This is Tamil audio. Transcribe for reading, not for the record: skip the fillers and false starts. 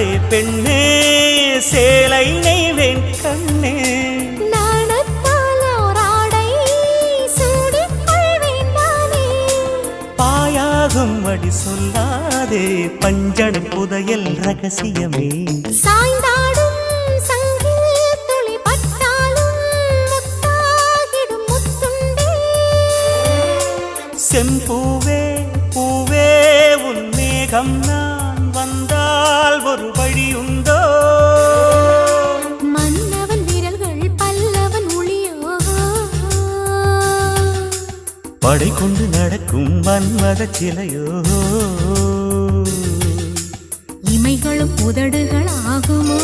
சொல்லாதே பெண்ணே சேலை நெய்வேன் கண்ணே பாயாகும் அடி சொல்லாதே பஞ்சனை புதையல் ரகசியமே சாய்ந்தாடும் சங்கில் துளி பட்டாலும் முத்தாகிடும் முத்துண்டே செம்பூவே பூவே உன் மேகம் நான் வந்தால் ஒரு வழியுண்டோ மன்னவன் விரல்கள் பல்லவன் ஒளியோ படை கொண்டு நடக்கும் மன்மத சிலையோ இமைகளும் உதடுகள் ஆகுமோ